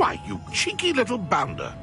Why, you cheeky little bounder.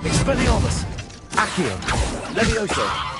Expelliarmus! Accio! Levioso!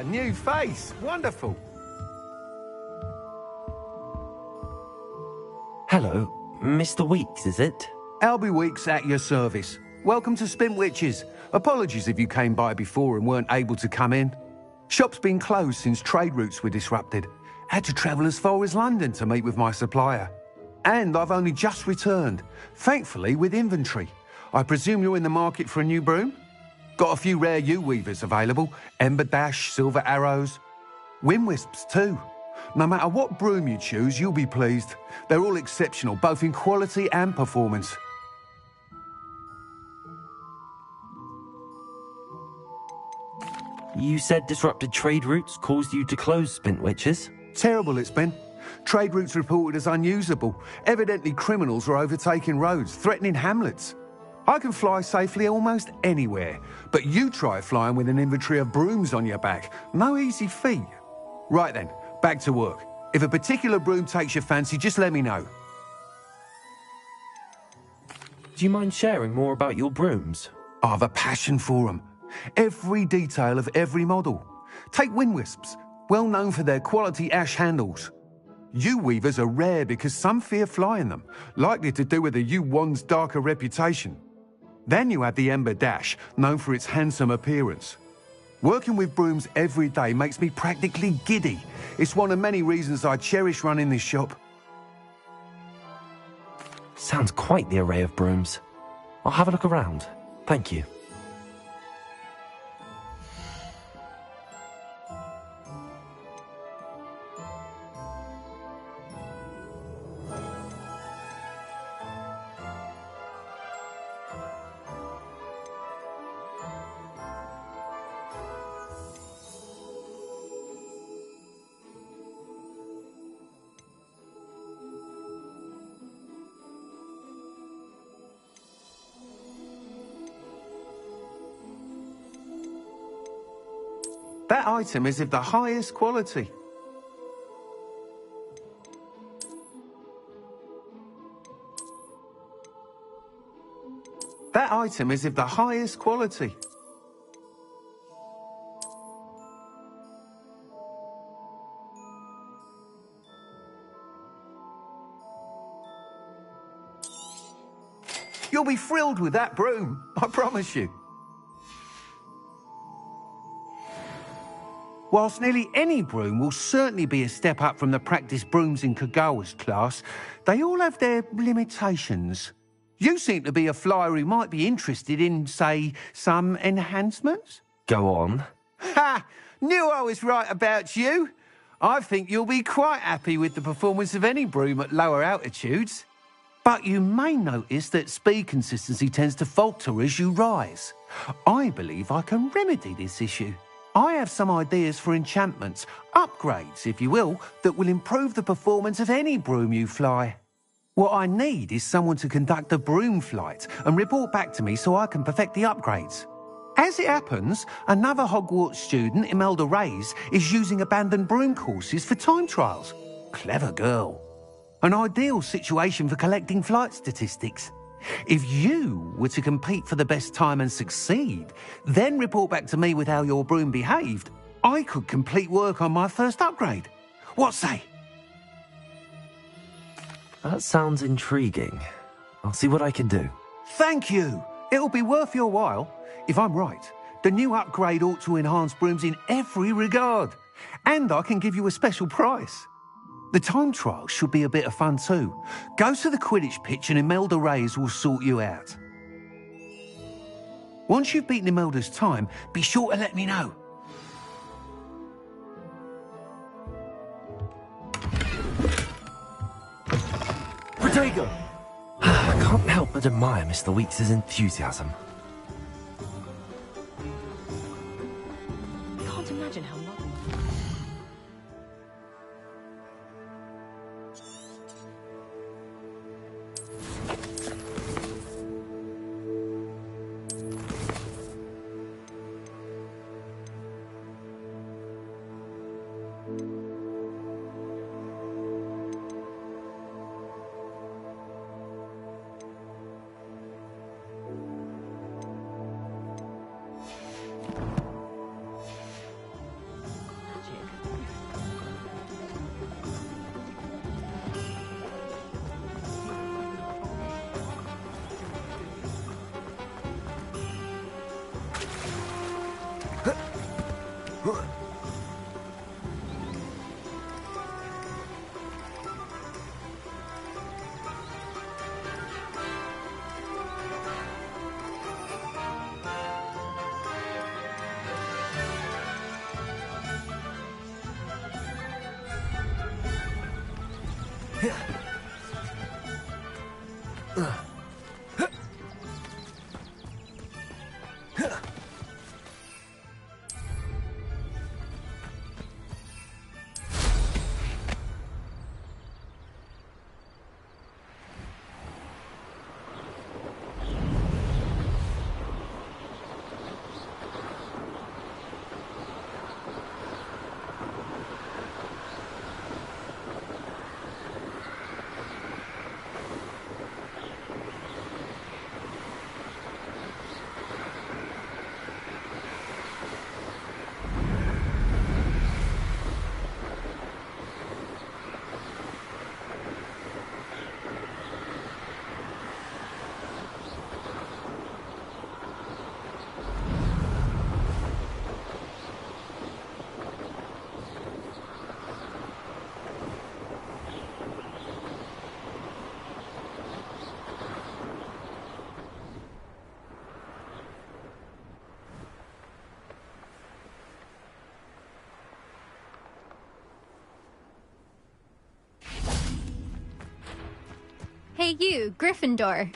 Ah, new face. Wonderful. Hello, Mr. Weeks, is it? Albie Weeks at your service. Welcome to Spintwitches. Apologies if you came by before and weren't able to come in. Shop's been closed since trade routes were disrupted. Had to travel as far as London to meet with my supplier. And I've only just returned, thankfully with inventory. I presume you're in the market for a new broom? Got a few rare U-weavers available. Ember Dash, Silver Arrows. Wind Wisps too. No matter what broom you choose, you'll be pleased. They're all exceptional, both in quality and performance. You said disrupted trade routes caused you to close Spintwitches? Terrible it's been. Trade routes reported as unusable. Evidently criminals are overtaking roads, threatening hamlets. I can fly safely almost anywhere, but you try flying with an inventory of brooms on your back. No easy feat. Right then, back to work. If a particular broom takes your fancy, just let me know. Do you mind sharing more about your brooms? I've a passion for them. Every detail of every model. Take Wind Wisps, well known for their quality ash handles. U-weavers are rare because some fear flying them, likely to do with the U-wand's darker reputation. Then you have the Ember Dash, known for its handsome appearance. Working with brooms every day makes me practically giddy. It's one of many reasons I cherish running this shop. Sounds quite the array of brooms. I'll have a look around. Thank you. That item is of the highest quality. That item is of the highest quality. You'll be thrilled with that broom, I promise you. Whilst nearly any broom will certainly be a step up from the practice brooms in Kagawa's class, they all have their limitations. You seem to be a flyer who might be interested in, say, some enhancements? Go on. Ha! Knew I was right about you. I think you'll be quite happy with the performance of any broom at lower altitudes. But you may notice that speed consistency tends to falter as you rise. I believe I can remedy this issue. I have some ideas for enchantments, upgrades, if you will, that will improve the performance of any broom you fly. What I need is someone to conduct a broom flight and report back to me so I can perfect the upgrades. As it happens, another Hogwarts student, Imelda Reyes, is using abandoned broom courses for time trials. Clever girl. An ideal situation for collecting flight statistics. If you were to compete for the best time and succeed, then report back to me with how your broom behaved, I could complete work on my first upgrade. What say? That sounds intriguing. I'll see what I can do. Thank you. It'll be worth your while. If I'm right, the new upgrade ought to enhance brooms in every regard. And I can give you a special price. The time trial should be a bit of fun too. Go to the Quidditch pitch and Imelda Reyes will sort you out. Once you've beaten Imelda's time, be sure to let me know. Protego! I can't help but admire Mr. Weeks' enthusiasm. I can't imagine how modern. Hey you, Gryffindor.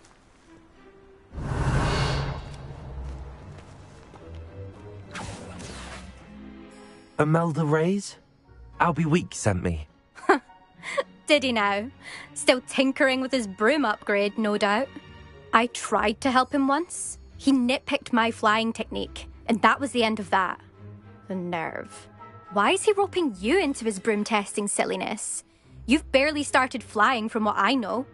Imelda Reyes? Albie Week sent me. Did he now? Still tinkering with his broom upgrade, no doubt. I tried to help him once. He nitpicked my flying technique, and that was the end of that. The nerve. Why is he roping you into his broom testing silliness? You've barely started flying from what I know.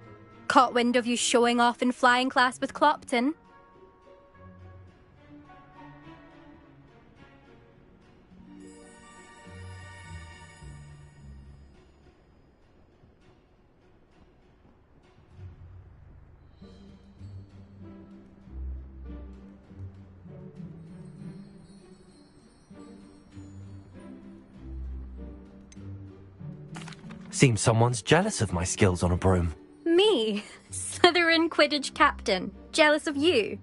Caught wind of you showing off in flying class with Clopton. Seems someone's jealous of my skills on a broom. Me? Slytherin Quidditch captain. Jealous of you?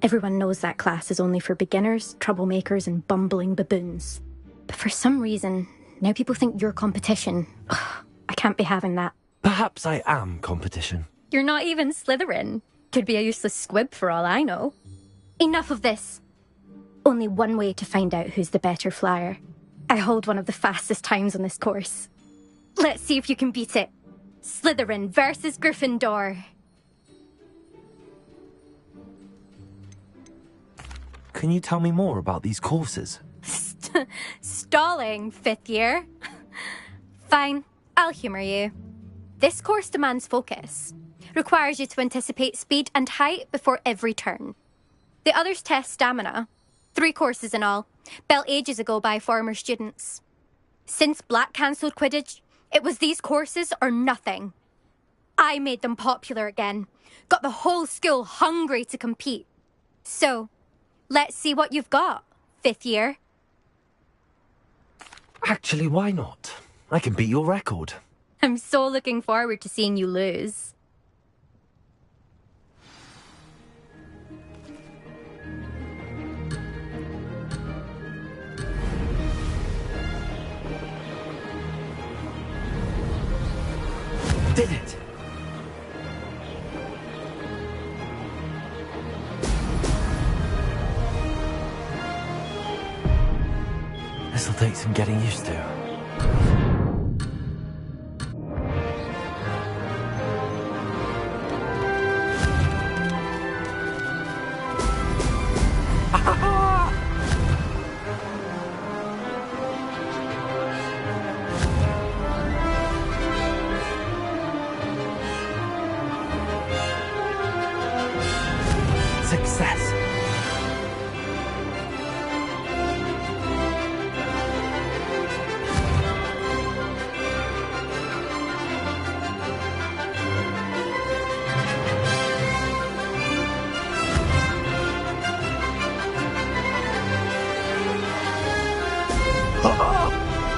Everyone knows that class is only for beginners, troublemakers, and bumbling baboons. But for some reason, now people think you're competition. Ugh, I can't be having that. Perhaps I am competition. You're not even Slytherin. Could be a useless squib for all I know. Enough of this. Only one way to find out who's the better flyer. I hold one of the fastest times on this course. Let's see if you can beat it. Slytherin versus Gryffindor. Can you tell me more about these courses? Stalling, fifth year. Fine, I'll humour you. This course demands focus. Requires you to anticipate speed and height before every turn. The others test stamina. 3 courses in all, built ages ago by former students. Since Black cancelled Quidditch, it was these courses or nothing. I made them popular again. Got the whole school hungry to compete. So, let's see what you've got, fifth year. Actually, why not? I can beat your record. I'm so looking forward to seeing you lose. Did it! This'll take some getting used to. Success!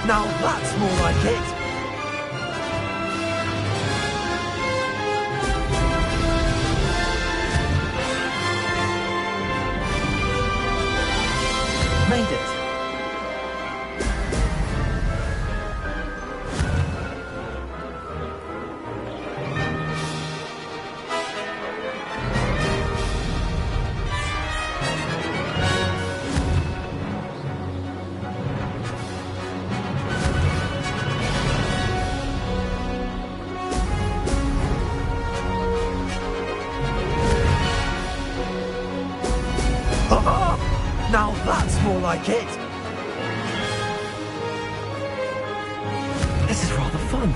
Now that's more like it! Made it! Now that's more like it! This is rather fun.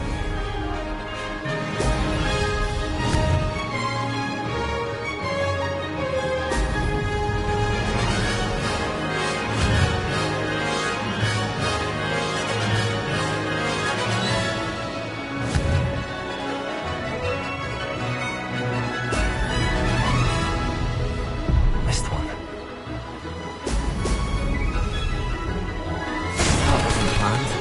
Missed one. That wasn't planned.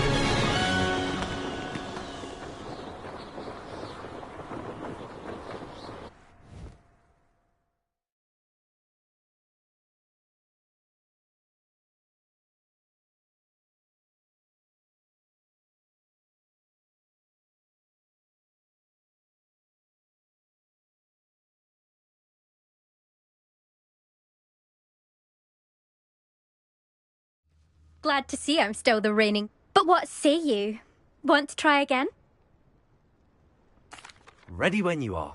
Glad to see I'm still the reigning. But what say you? Want to try again? Ready when you are.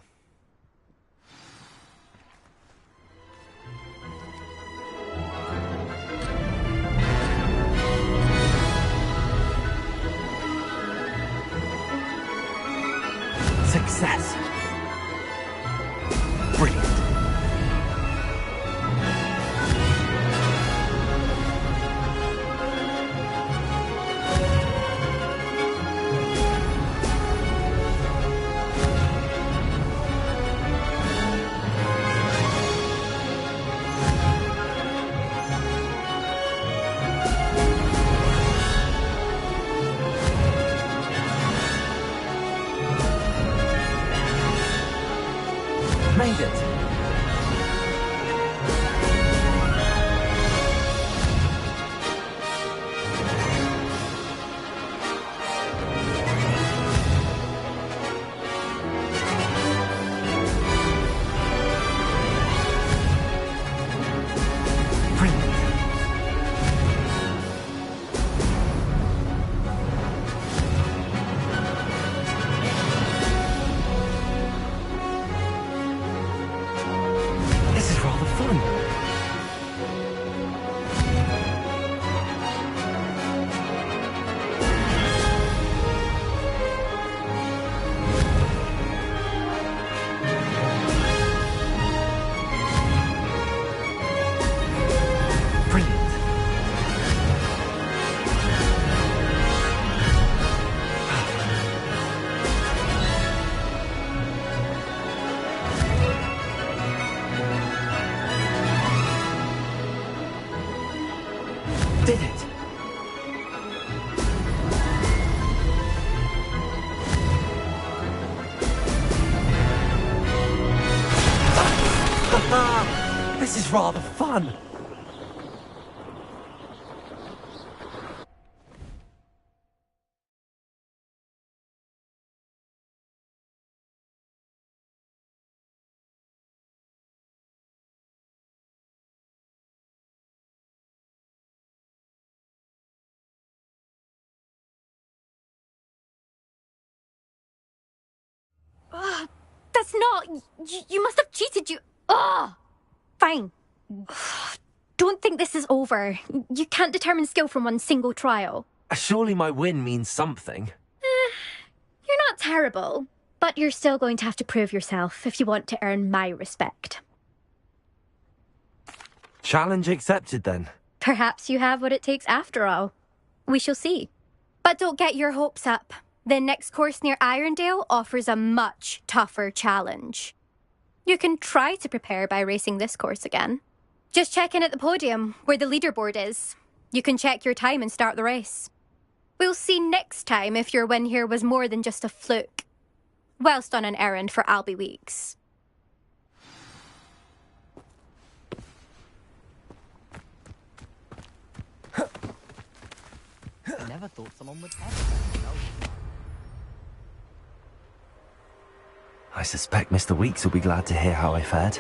Success. Brilliant. Made it. Brilliant. This is rather fun. Brilliant. Did it. This is rather fun. That's not... You must have cheated, you... Ugh! Fine. Don't think this is over. You can't determine skill from one single trial. Surely my win means something. You're not terrible, but you're still going to have to prove yourself if you want to earn my respect. Challenge accepted then. Perhaps you have what it takes after all. We shall see. But don't get your hopes up. The next course near Irondale offers a much tougher challenge. You can try to prepare by racing this course again. Just check in at the podium, where the leaderboard is. You can check your time and start the race. We'll see next time if your win here was more than just a fluke. Whilst on an errand for Albie Weeks. Never thought someone would ever. I suspect Mr. Weeks will be glad to hear how I fared.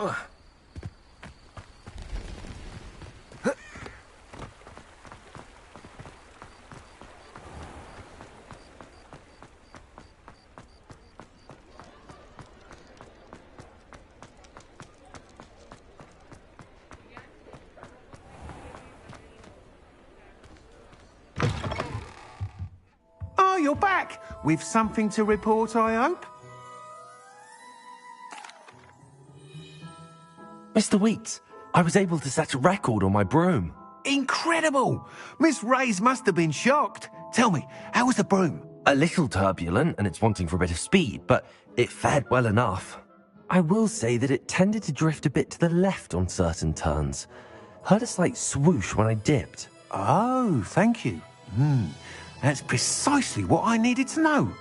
Oh, you're back! With something to report, I hope? Mr. Weeks, I was able to set a record on my broom. Incredible! Miss Reyes must have been shocked. Tell me, how was the broom? A little turbulent and it's wanting for a bit of speed, but it fared well enough. I will say that it tended to drift a bit to the left on certain turns. Heard a slight swoosh when I dipped. Oh, thank you. That's precisely what I needed to know.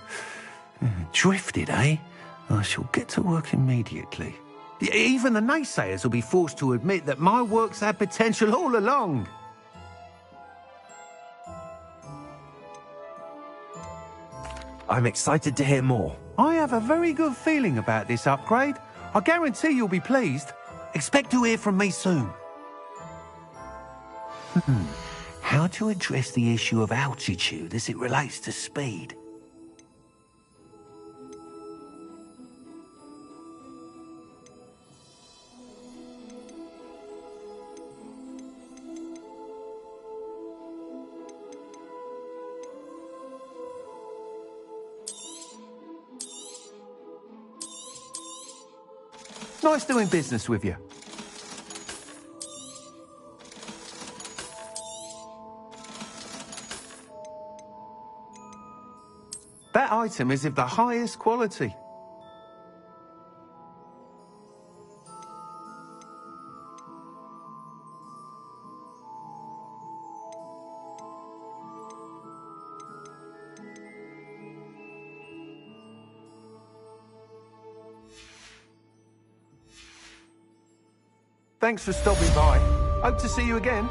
Drifted, eh? I shall get to work immediately. Even the naysayers will be forced to admit that my work's had potential all along. I'm excited to hear more. I have a very good feeling about this upgrade. I guarantee you'll be pleased. Expect to hear from me soon. How to address the issue of altitude as it relates to speed? Nice doing business with you. That item is of the highest quality. Thanks for stopping by. Hope to see you again.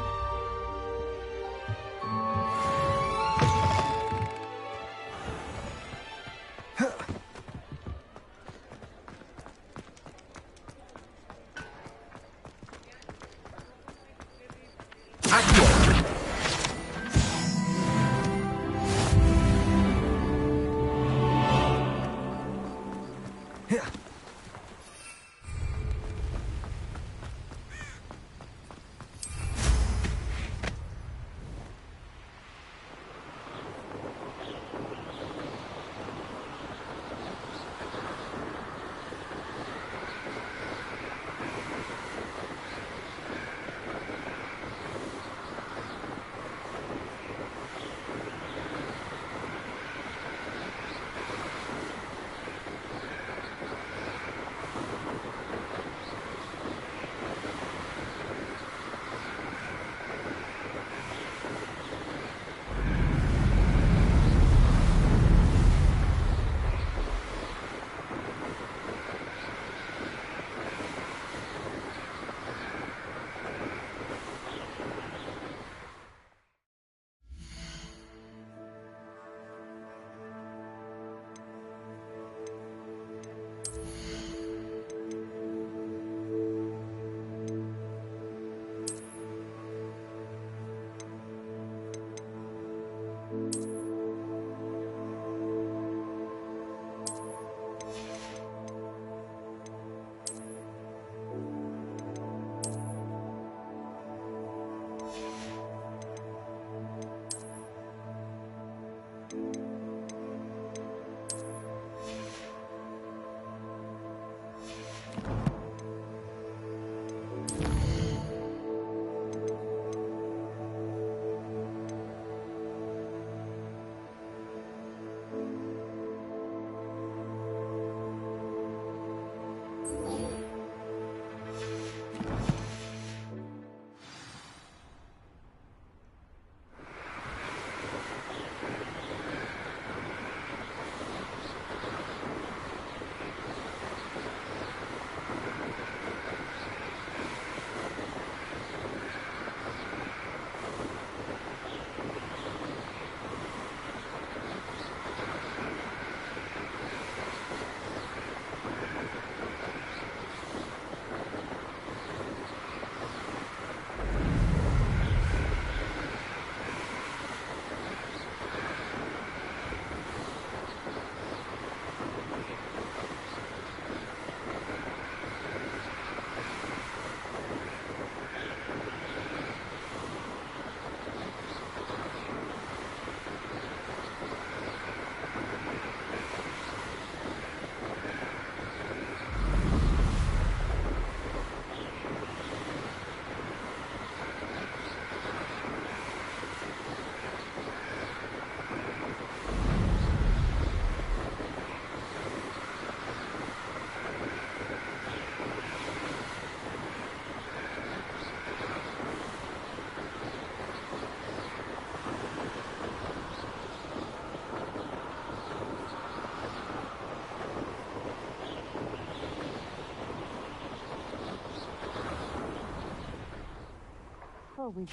always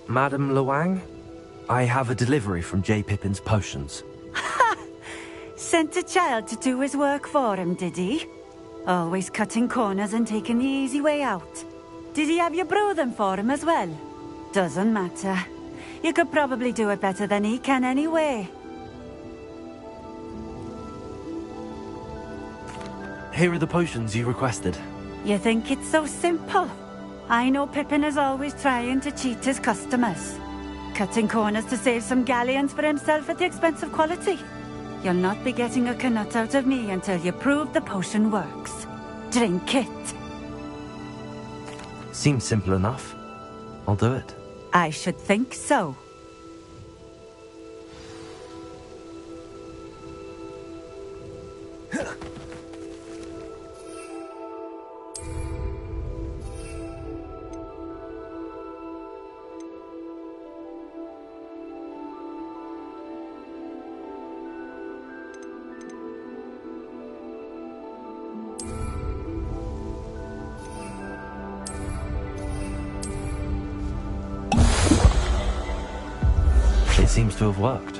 Madam Luang, I have a delivery from J. Pippin's potions. Sent a child to do his work for him, did he? Always cutting corners and taking the easy way out. Did he have you brew them for him as well? Doesn't matter. You could probably do it better than he can anyway. Here are the potions you requested. You think it's so simple? I know Pippin is always trying to cheat his customers. Cutting corners to save some galleons for himself at the expense of quality. You'll not be getting a canut out of me until you prove the potion works. Drink it. Seems simple enough. I'll do it. I should think so. It seems to have worked.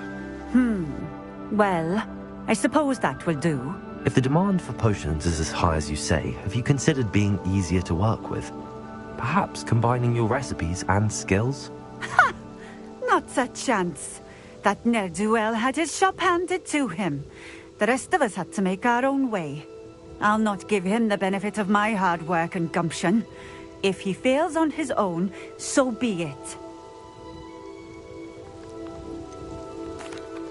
Well, I suppose that will do. If the demand for potions is as high as you say, have you considered being easier to work with? Perhaps combining your recipes and skills? Not a chance. That ne'er-do-well had his shop handed to him. The rest of us had to make our own way. I'll not give him the benefit of my hard work and gumption. If he fails on his own, so be it.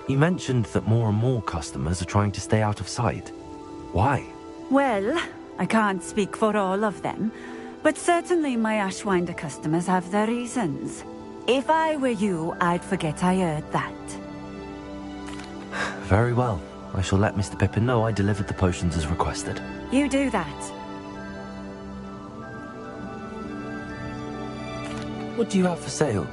You mentioned that more and more customers are trying to stay out of sight. Why? Well, I can't speak for all of them, but certainly my Ashwinder customers have their reasons. If I were you, I'd forget I heard that. Very well. I shall let Mr. Pippin know I delivered the potions as requested. You do that. What do you have for sale?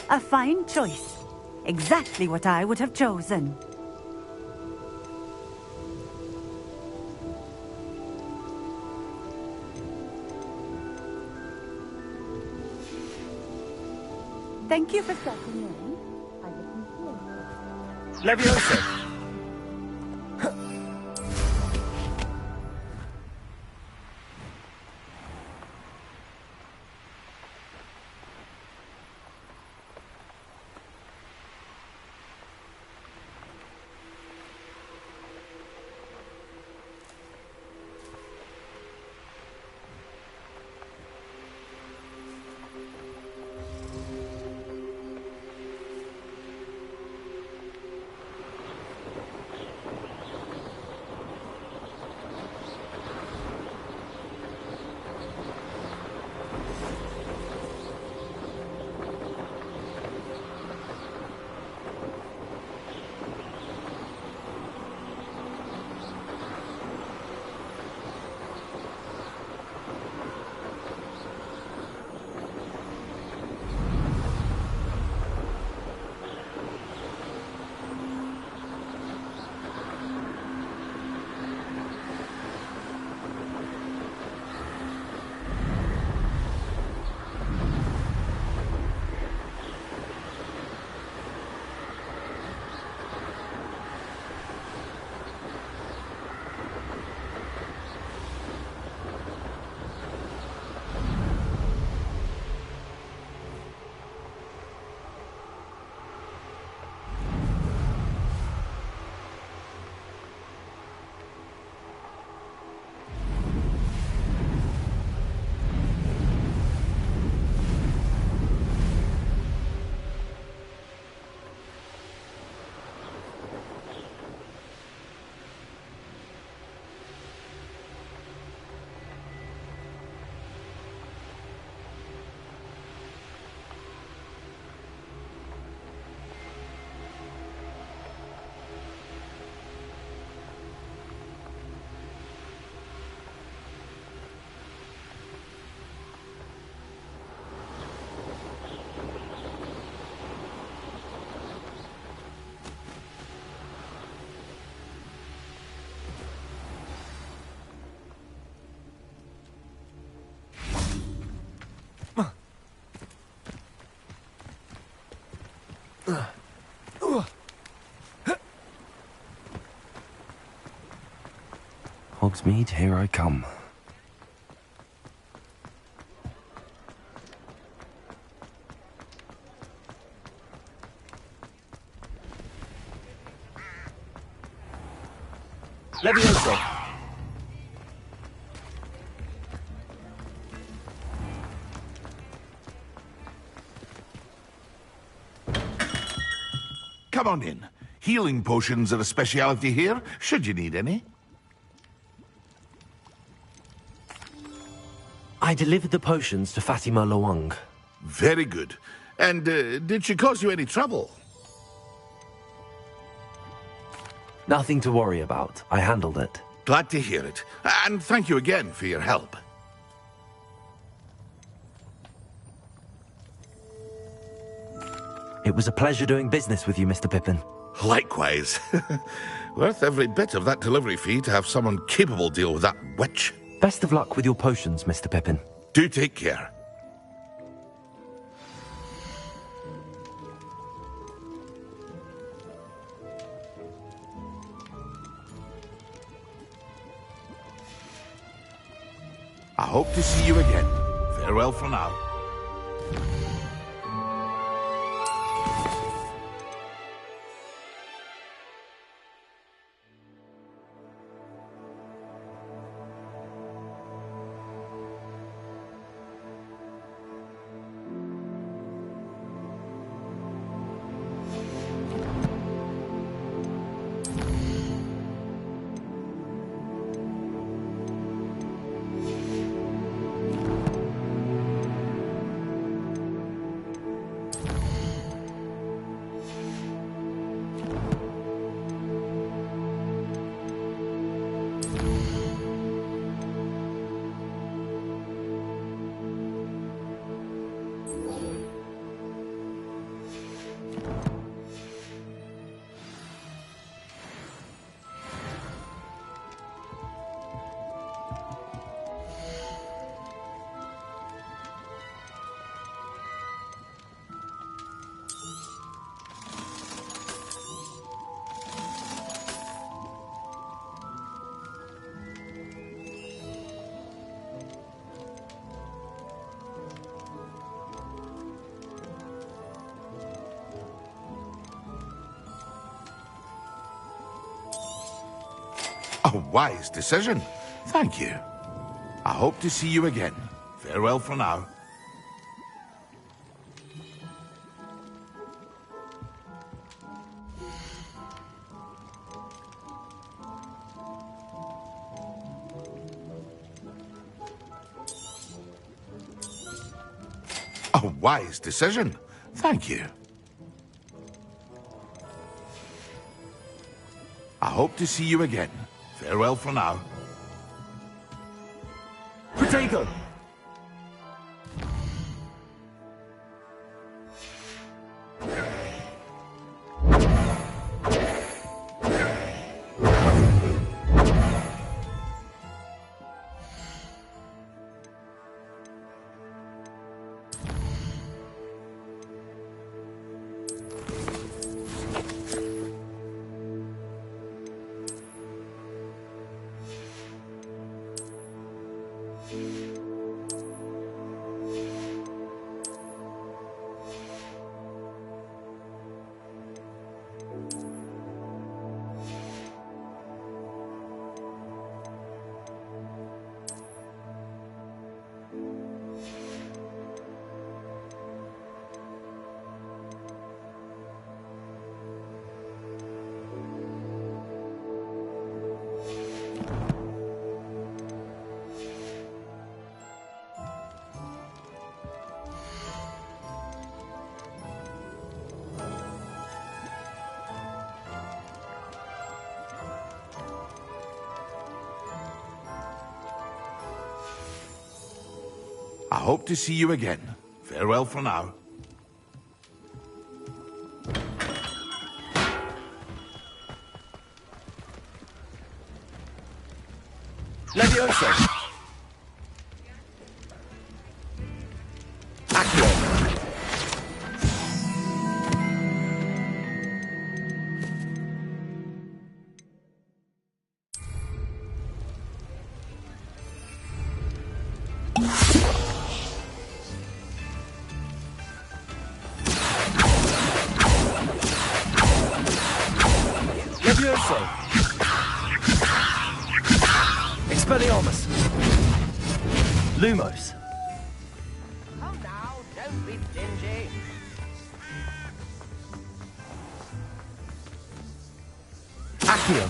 A fine choice. Exactly what I would have chosen. Thank you for stopping in. I appreciate it. Leviosa! Hogsmeade, here I come. Levioso. Come on in. Healing potions are a speciality here, should you need any. I delivered the potions to Fatima Lawang. Very good. And did she cause you any trouble? Nothing to worry about. I handled it. Glad to hear it. And thank you again for your help. It was a pleasure doing business with you, Mr. Pippin. Likewise. Worth every bit of that delivery fee to have someone capable deal with that witch. Best of luck with your potions, Mr. Pippin. Do take care. I hope to see you again. Farewell for now. A wise decision. Thank you. I hope to see you again. Farewell for now. A wise decision. Thank you. I hope to see you again. Farewell for now. Protego! I hope to see you again. Farewell for now. Levioso! Accio! Lumos. Come now, don't be stingy. Accio.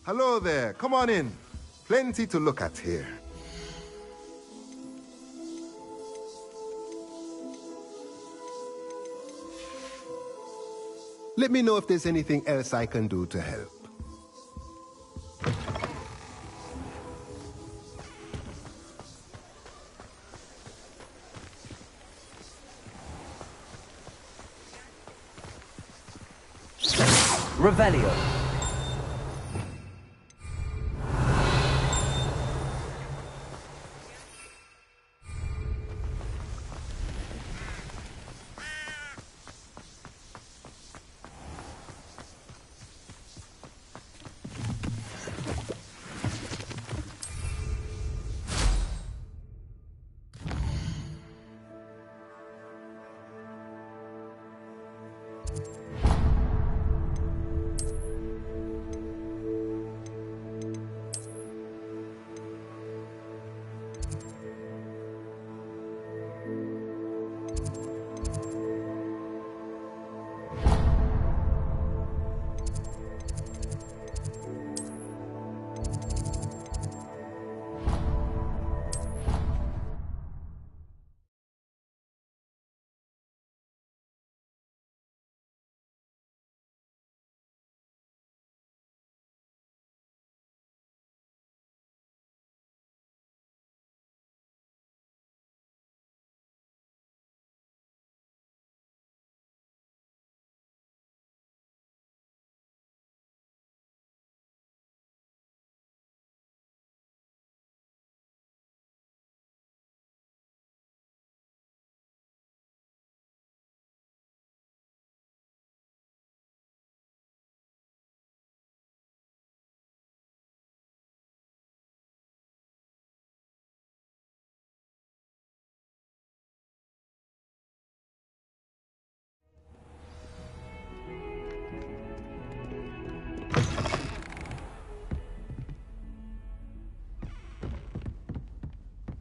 Hello there, come on in. Plenty to look at here. Let me know if there's anything else I can do to help. Revelio.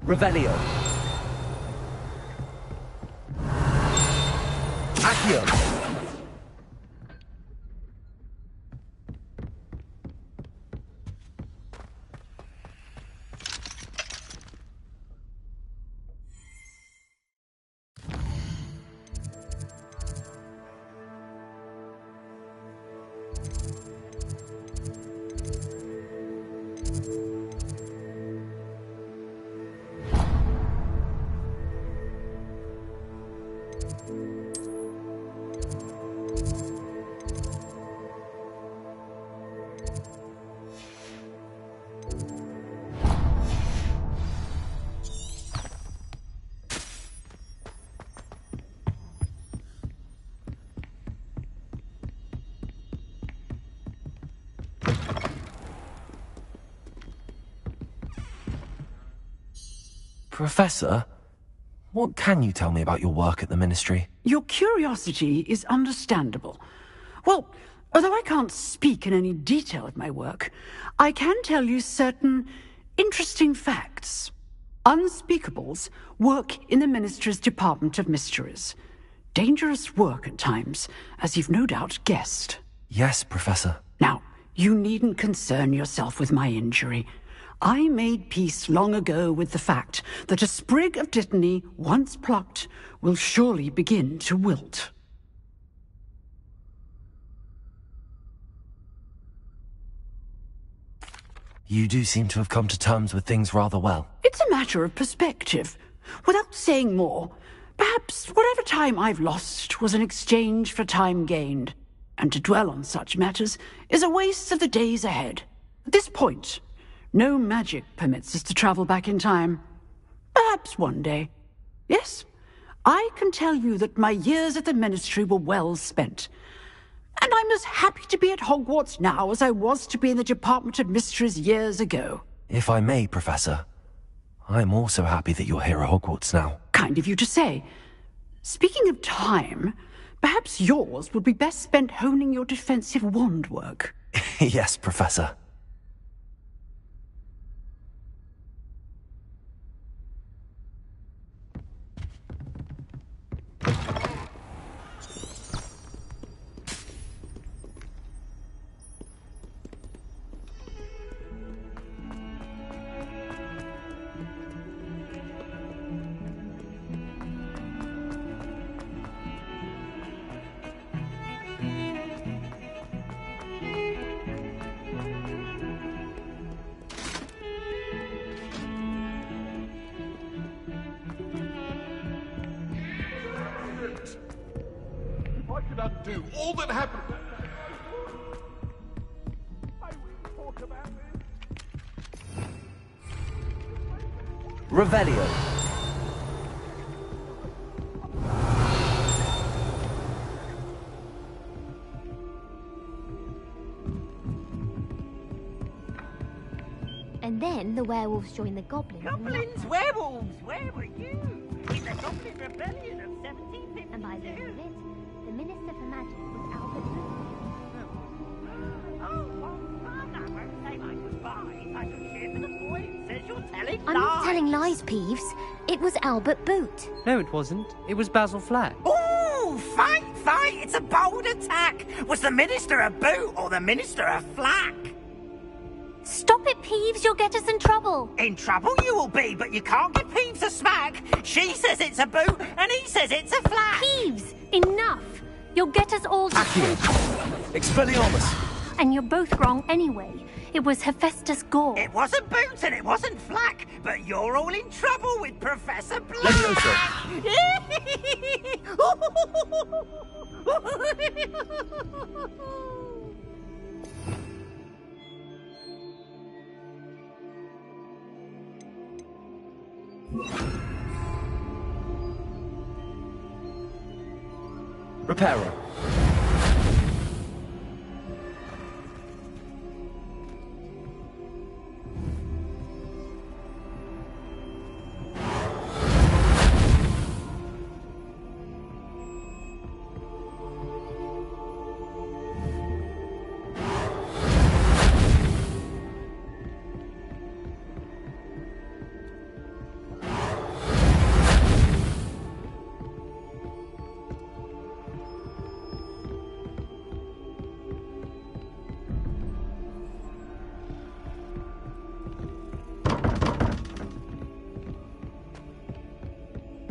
Revelio. Accio. Professor, what can you tell me about your work at the Ministry? Your curiosity is understandable. Well, although I can't speak in any detail of my work, I can tell you certain interesting facts. Unspeakables work in the Ministry's Department of Mysteries. Dangerous work at times, as you've no doubt guessed. Yes, Professor. Now, you needn't concern yourself with my injury. I made peace long ago with the fact that a sprig of dittany, once plucked, will surely begin to wilt. You do seem to have come to terms with things rather well. It's a matter of perspective. Without saying more, perhaps whatever time I've lost was in exchange for time gained. And to dwell on such matters is a waste of the days ahead. At this point, no magic permits us to travel back in time. Perhaps one day. Yes, I can tell you that my years at the Ministry were well spent. And I'm as happy to be at Hogwarts now as I was to be in the Department of Mysteries years ago. If I may, Professor, I'm also happy that you're here at Hogwarts now. Kind of you to say. Speaking of time, perhaps yours would be best spent honing your defensive wand work. Yes, Professor. I could undo all that happened. I will talk about this. Revelio. And then the werewolves joined the goblins. Goblins, werewolves, where were you? In the Goblin Rebellion of 1752. And by the end of it, the Minister for Magic was Albert Booth. Oh, well, I won't say my goodbyes. I shall cheer for the boy who says you're telling I'm lies. not telling lies, Peeves. It was Albert Boot. No, it wasn't. It was Basil Flack. Ooh, fight, fight! It's a bold attack. Was the Minister a boot or the Minister a flack? Stop it, Peeves. You'll get us in trouble. In trouble you will be, but you can't give Peeves a smack. She says it's a boot, and he says it's a flack. Peeves, enough. You'll get us all to Accio. Expelliarmus. And you're both wrong anyway. It was Hephaestus Gore. It wasn't boot and it wasn't flack, but you're all in trouble with Professor Black. Reparo.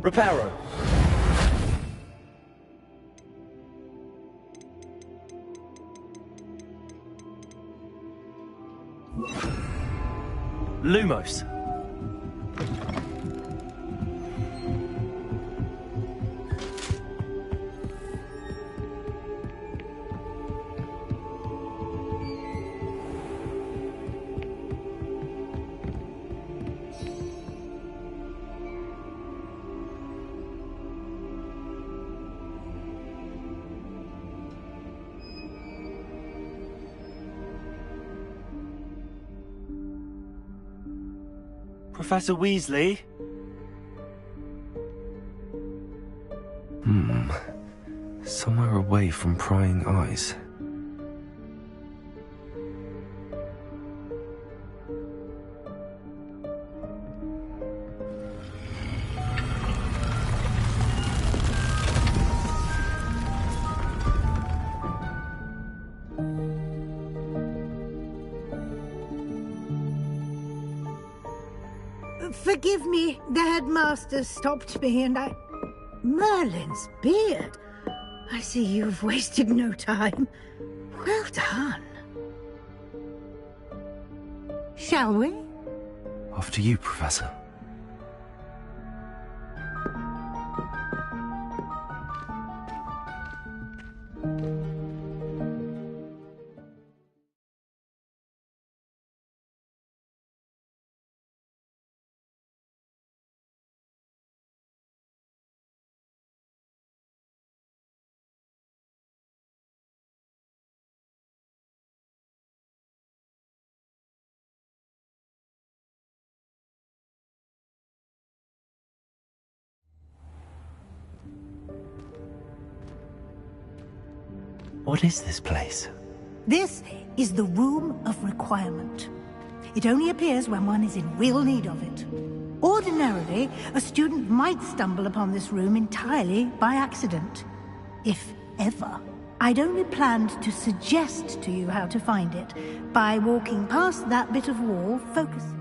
Reparo. Lumos. Professor Weasley? Somewhere away from prying eyes. Forgive me, the headmaster stopped me and I... Merlin's beard. I see you've wasted no time. Well done. Shall we? After you, Professor. What is this place? This is the Room of Requirement. It only appears when one is in real need of it. Ordinarily, a student might stumble upon this room entirely by accident. If ever. I'd only planned to suggest to you how to find it by walking past that bit of wall, focusing.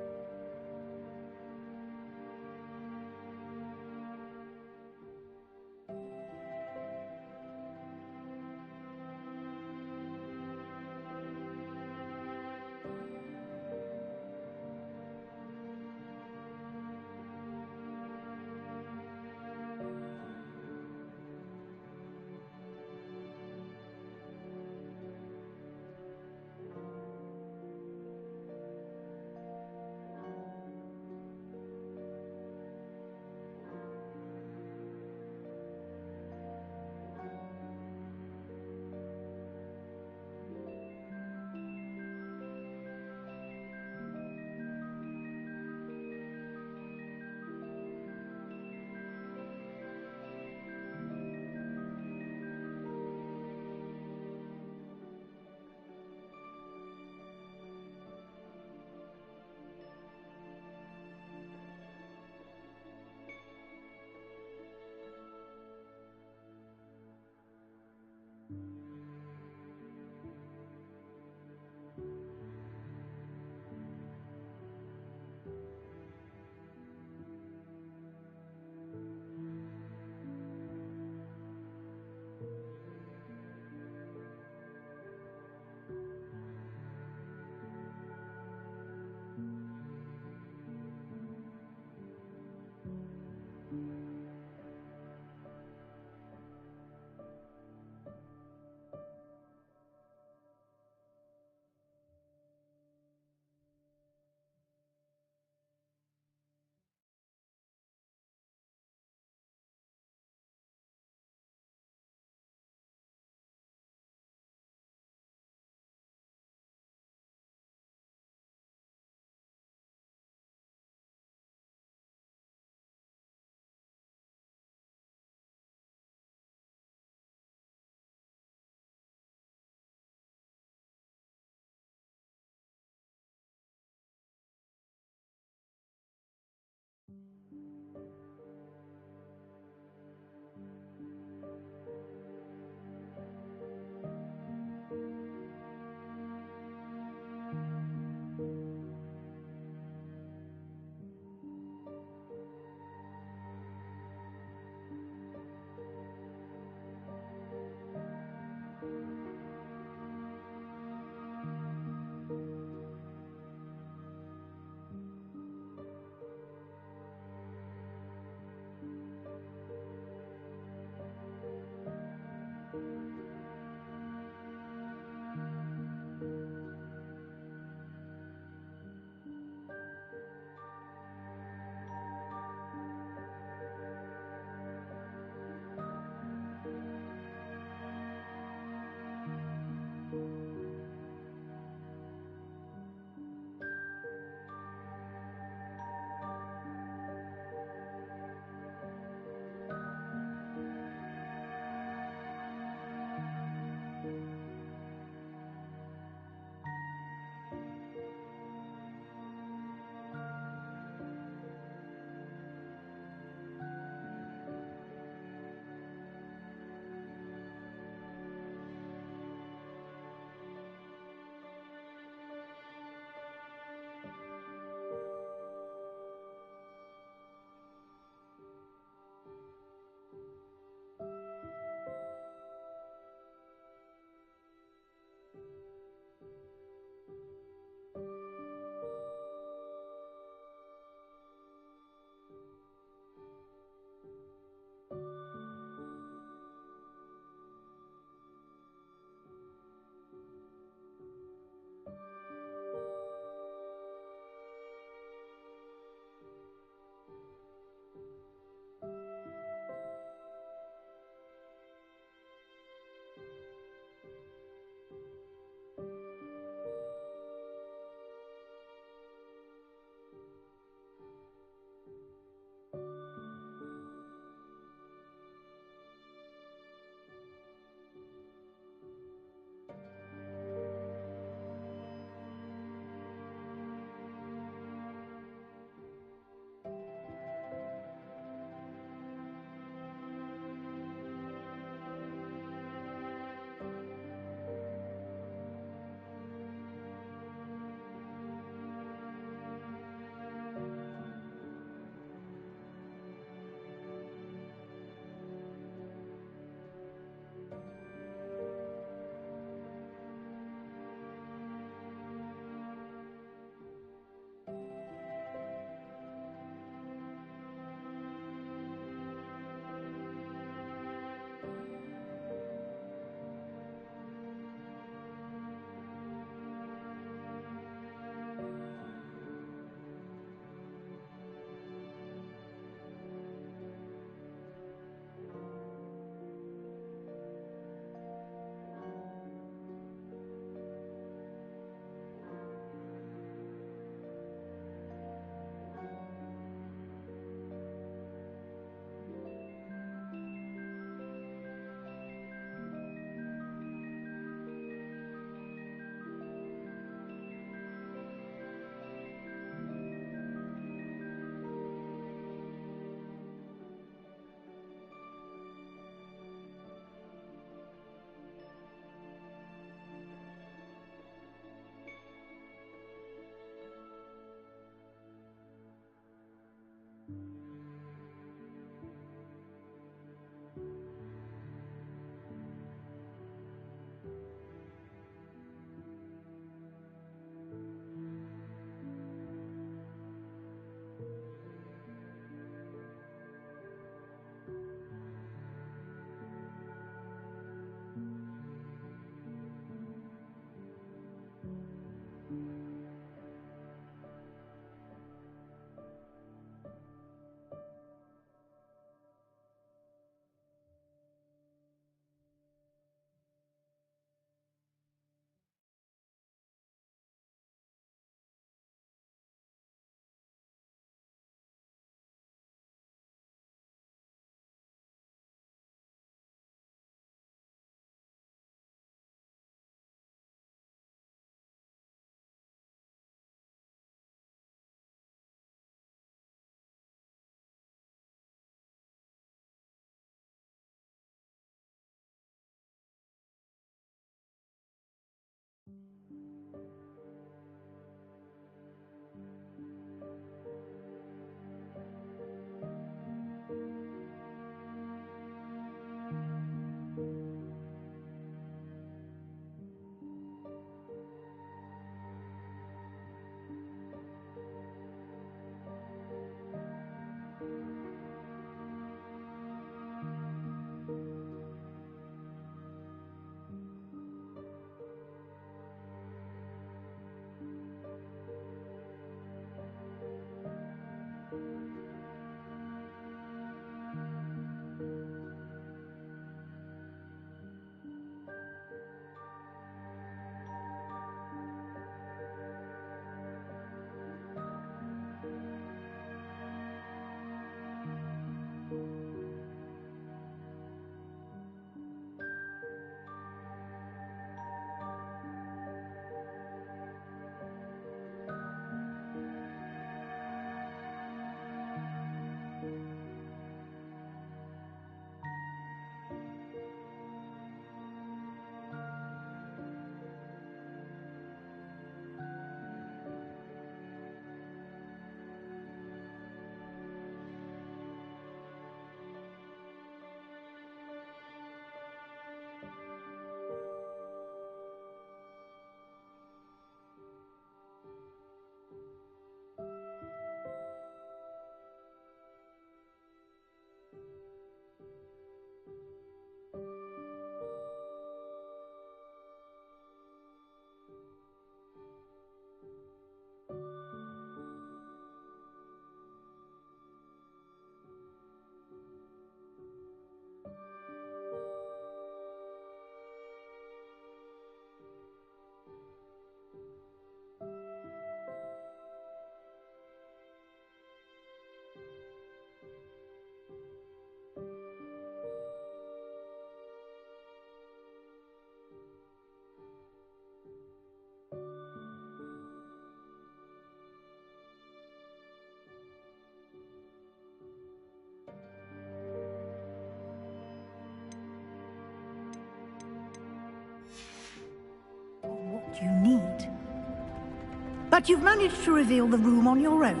But you've managed to reveal the room on your own.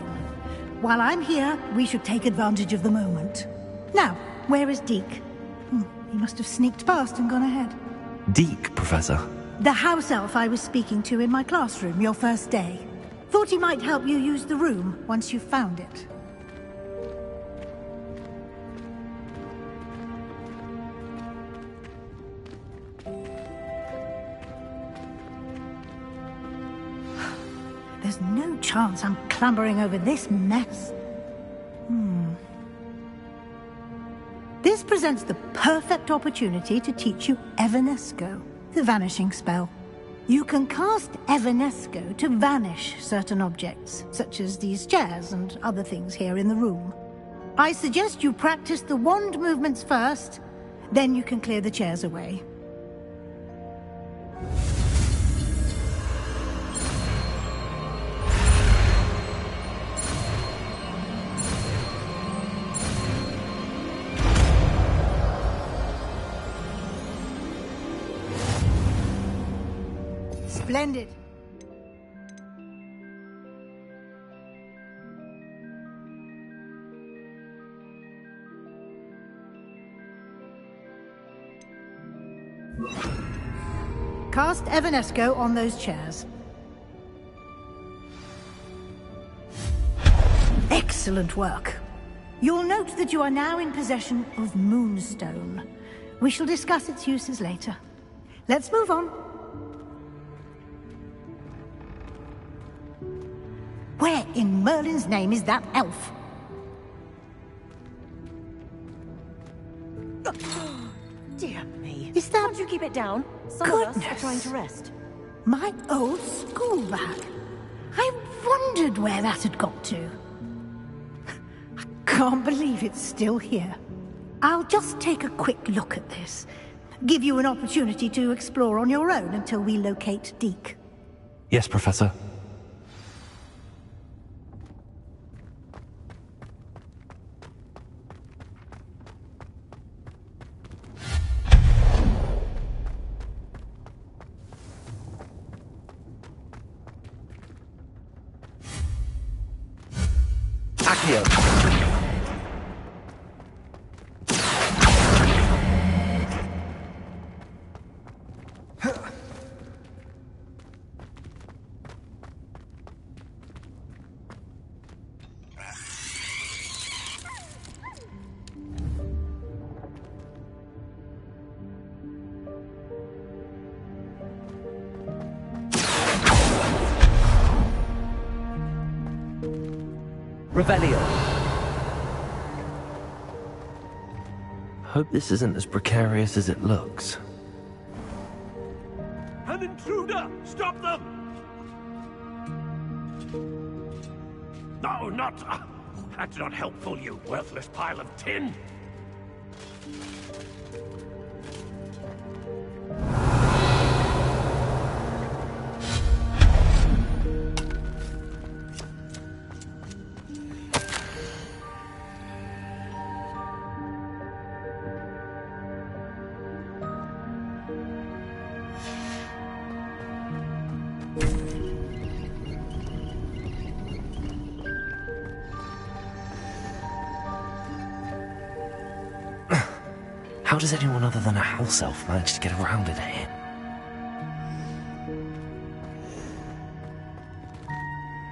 While I'm here, we should take advantage of the moment. Now, where is Deke? He must have sneaked past and gone ahead. Deke, Professor. The house elf I was speaking to in my classroom your first day. Thought he might help you use the room once you've found it. There's no chance I'm clambering over this mess. This presents the perfect opportunity to teach you Evanesco, the vanishing spell. You can cast Evanesco to vanish certain objects, such as these chairs and other things here in the room. I suggest you practice the wand movements first, then you can clear the chairs away. Splendid. Cast Evanesco on those chairs. Excellent work. You'll note that you are now in possession of Moonstone. We shall discuss its uses later. Let's move on. Where in Merlin's name is that elf? Dear me. Is that... Can't you keep it down? Some of us are trying to rest. My old school bag. I wondered where that had got to. I can't believe it's still here. I'll just take a quick look at this. Give you an opportunity to explore on your own until we locate Deke. Yes, Professor. Revelio. Hope this isn't as precarious as it looks. An intruder! Stop them! No, not... that's not helpful, you worthless pile of tin! How does anyone other than a house elf manage to get around in here?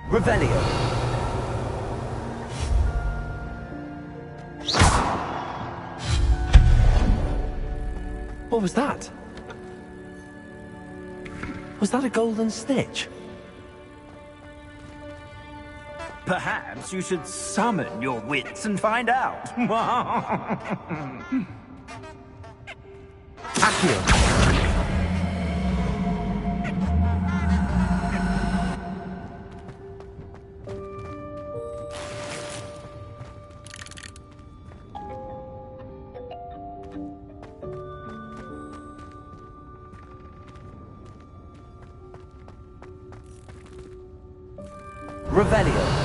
Revelio. What was that? Was that a golden snitch? Perhaps you should summon your wits and find out. Revelio.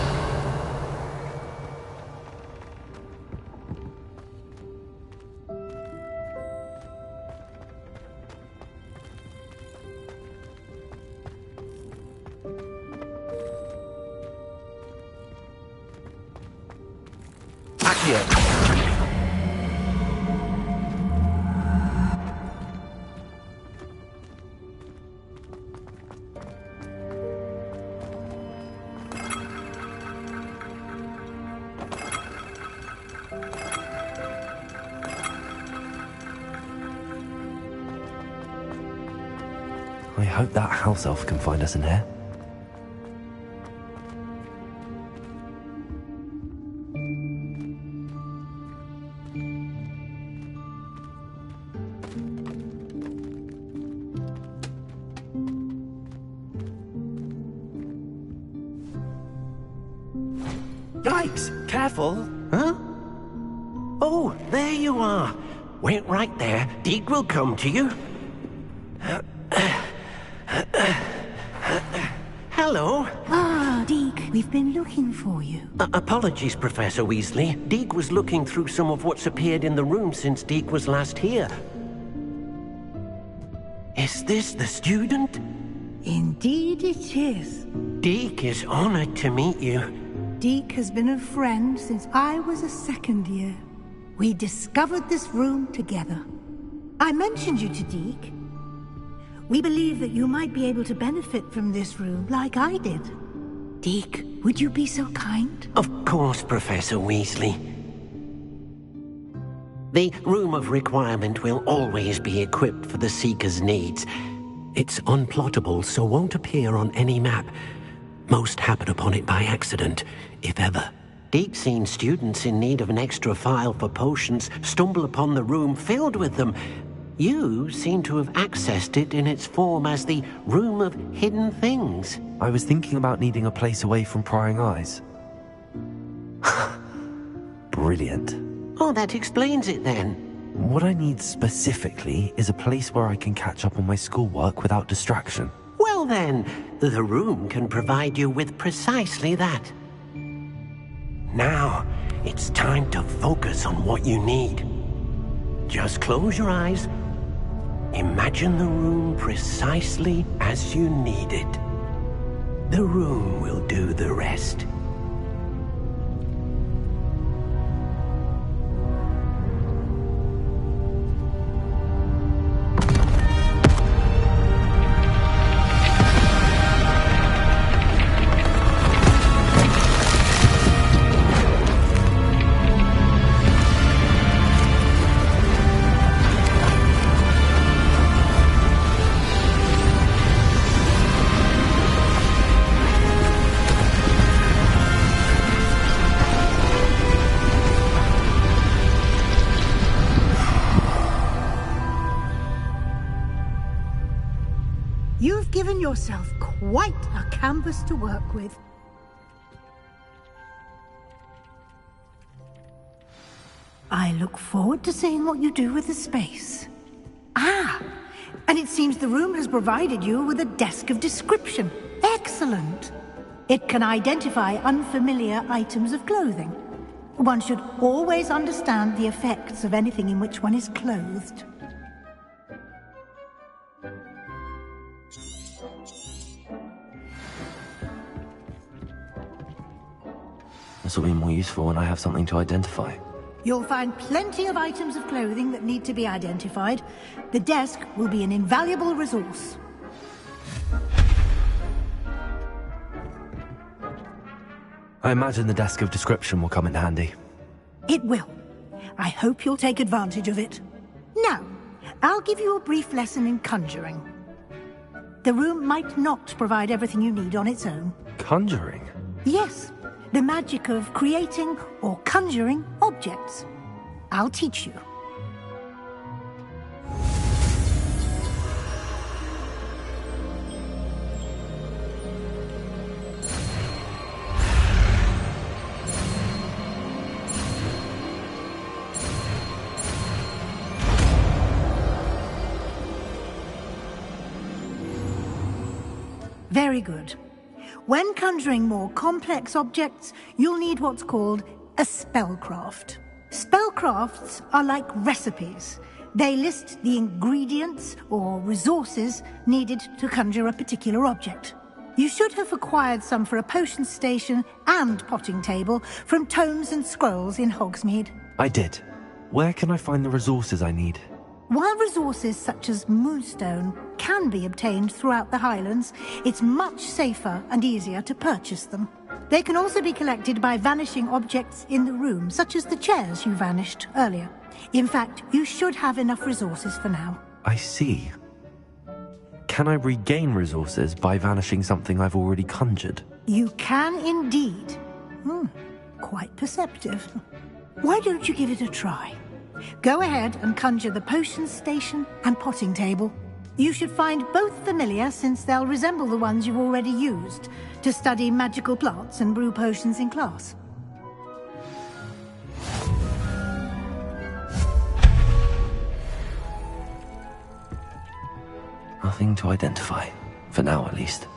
idiot! I hope that house elf can find us in here. Yikes! Careful! Huh? Oh, there you are. Wait right there. Deke will come to you. Hello. Ah, Deke, we've been looking for you. Apologies, Professor Weasley. Deke was looking through some of what's appeared in the room since Deke was last here. Is this the student? Indeed it is. Deke is honored to meet you. Deke has been a friend since I was a second year. We discovered this room together. I mentioned you to Deke. We believe that you might be able to benefit from this room like I did. Deke, would you be so kind? Of course, Professor Weasley. The Room of Requirement will always be equipped for the Seeker's needs. It's unplottable, so won't appear on any map. Most happen upon it by accident, if ever. Deke's seen students in need of an extra file for potions stumble upon the room filled with them. You seem to have accessed it in its form as the Room of Hidden Things. I was thinking about needing a place away from prying eyes. Brilliant. Oh, that explains it then. What I need specifically is a place where I can catch up on my schoolwork without distraction. Well then, the room can provide you with precisely that. Now, it's time to focus on what you need. Just close your eyes. Imagine the room precisely as you need it. The room will do the rest. You've given yourself quite a canvas to work with. I look forward to seeing what you do with the space. Ah, and it seems the room has provided you with a desk of description. Excellent. It can identify unfamiliar items of clothing. One should always understand the effects of anything in which one is clothed. This will be more useful when I have something to identify. You'll find plenty of items of clothing that need to be identified. The desk will be an invaluable resource. I imagine the desk of description will come in handy. It will. I hope you'll take advantage of it. Now, I'll give you a brief lesson in conjuring. The room might not provide everything you need on its own. Conjuring? Yes. The magic of creating or conjuring objects. I'll teach you. Very good. When conjuring more complex objects, you'll need what's called a spellcraft. Spellcrafts are like recipes. They list the ingredients or resources needed to conjure a particular object. You should have acquired some for a potion station and potting table from tomes and scrolls in Hogsmeade. I did. Where can I find the resources I need? While resources such as Moonstone can be obtained throughout the Highlands, it's much safer and easier to purchase them. They can also be collected by vanishing objects in the room, such as the chairs you vanished earlier. In fact, you should have enough resources for now. I see. Can I regain resources by vanishing something I've already conjured? You can indeed. Quite perceptive. Why don't you give it a try? Go ahead and conjure the potion station and potting table. You should find both familiar, since they'll resemble the ones you've already used to study magical plants and brew potions in class. Nothing to identify. For now, at least.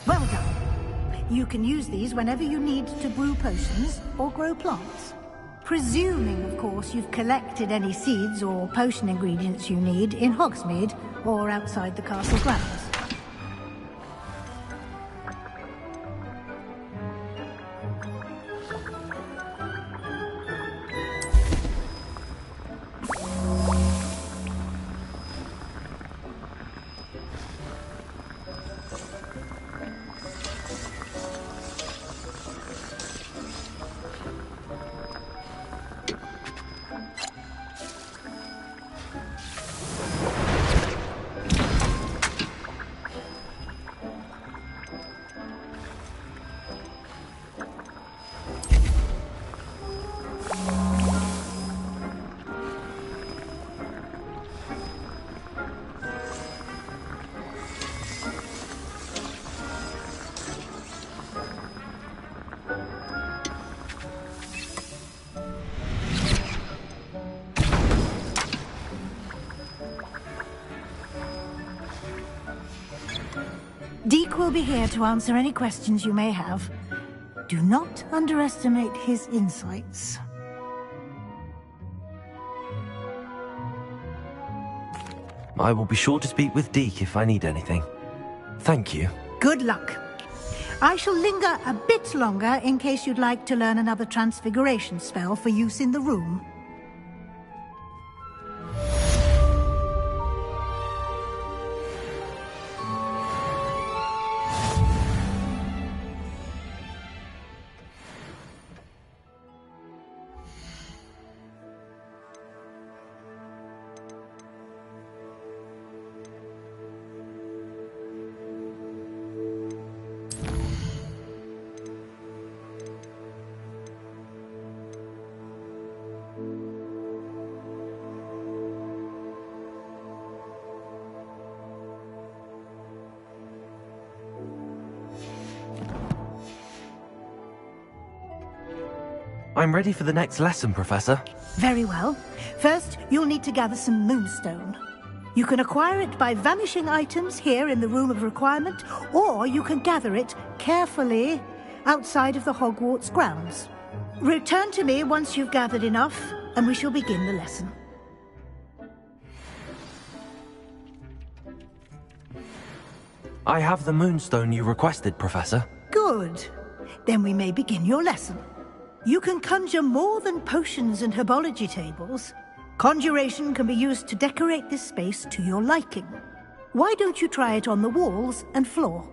Well done. You can use these whenever you need to brew potions or grow plants. Presuming, of course, you've collected any seeds or potion ingredients you need in Hogsmeade or outside the castle grounds. Deke will be here to answer any questions you may have. Do not underestimate his insights. I will be sure to speak with Deke if I need anything. Thank you. Good luck. I shall linger a bit longer in case you'd like to learn another transfiguration spell for use in the room. I'm ready for the next lesson, Professor. Very well. First, you'll need to gather some moonstone. You can acquire it by vanishing items here in the Room of Requirement, or you can gather it carefully outside of the Hogwarts grounds. Return to me once you've gathered enough, and we shall begin the lesson. I have the moonstone you requested, Professor. Good. Then we may begin your lesson. You can conjure more than potions and herbology tables. Conjuration can be used to decorate this space to your liking. Why don't you try it on the walls and floor?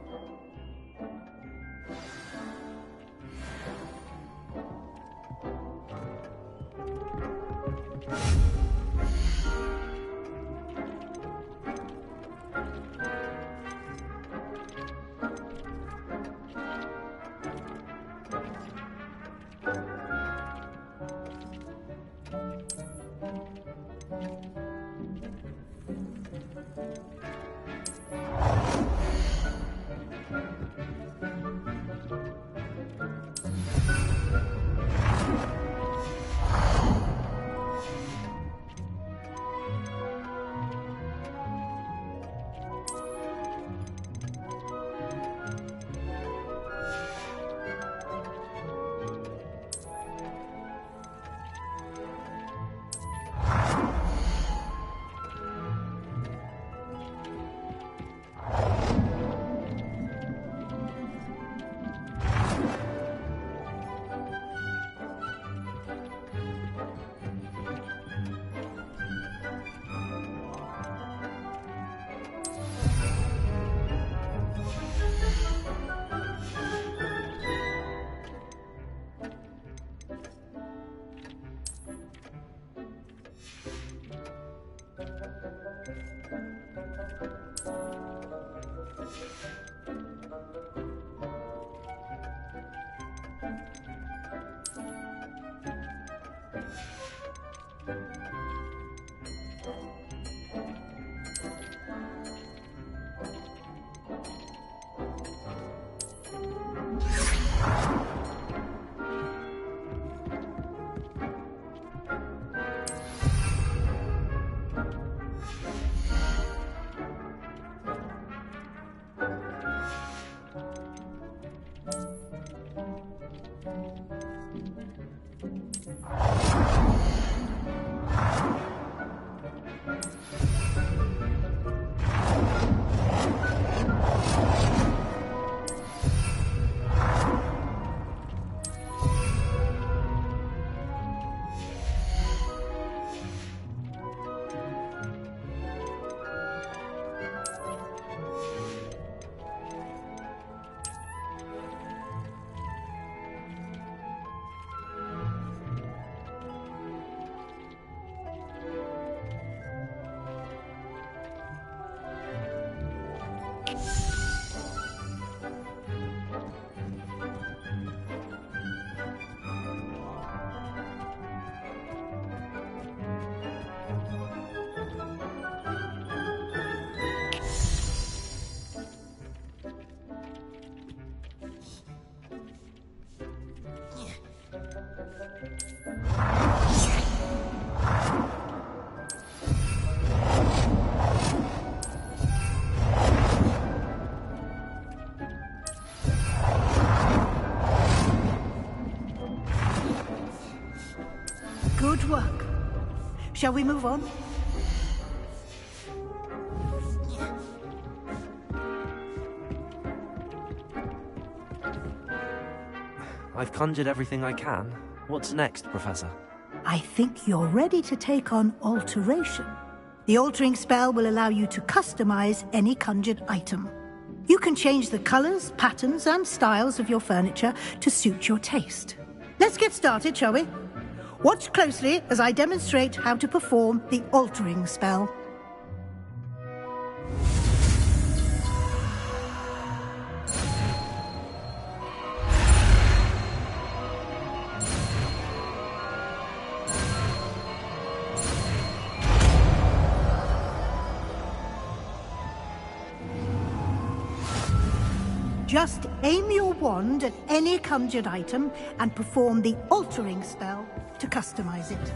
Good work. Shall we move on? I've conjured everything I can. What's next, Professor? I think you're ready to take on alteration. The altering spell will allow you to customize any conjured item. You can change the colors, patterns, and styles of your furniture to suit your taste. Let's get started, shall we? Watch closely as I demonstrate how to perform the altering spell. just aim your wand at any conjured item and perform the altering spell to customize it.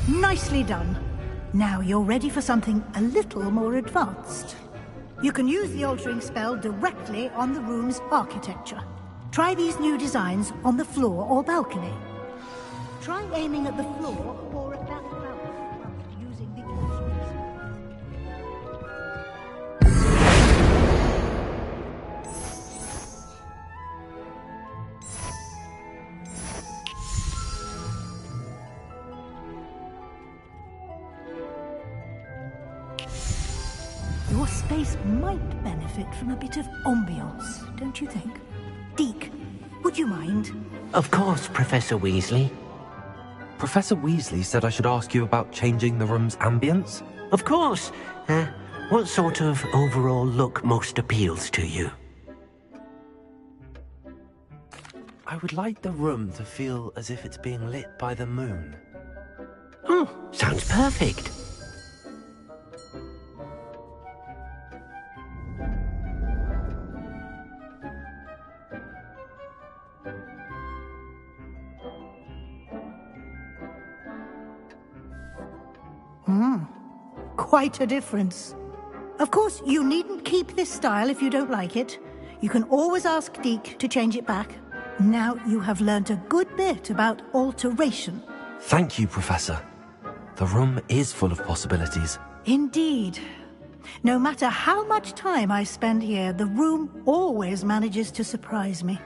Nicely done. Now you're ready for something a little more advanced. You can use the altering spell directly on the room's architecture. Try these new designs on the floor or balcony. Try aiming at the floor or at that balcony whilst using the altering spell. Your space might benefit from a bit of ambiance, don't you think? Deke, would you mind? Of course, Professor Weasley. Professor Weasley said I should ask you about changing the room's ambience? Of course. What sort of overall look most appeals to you? I would like the room to feel as if it's being lit by the moon. Oh, sounds perfect. Quite a difference. Of course, you needn't keep this style if you don't like it. You can always ask Deke to change it back. Now you have learnt a good bit about alteration. Thank you, Professor. The room is full of possibilities. Indeed. No matter how much time I spend here, the room always manages to surprise me.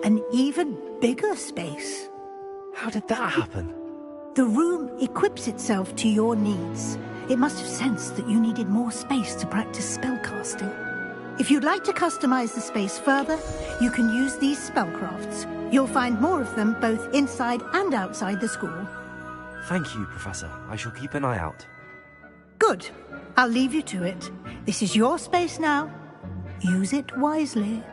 An even bigger space. How did that happen? The room equips itself to your needs. It must have sensed that you needed more space to practice spellcasting. If you'd like to customize the space further, you can use these spellcrafts. You'll find more of them both inside and outside the school. Thank you, Professor. I shall keep an eye out. Good. I'll leave you to it. This is your space now. Use it wisely.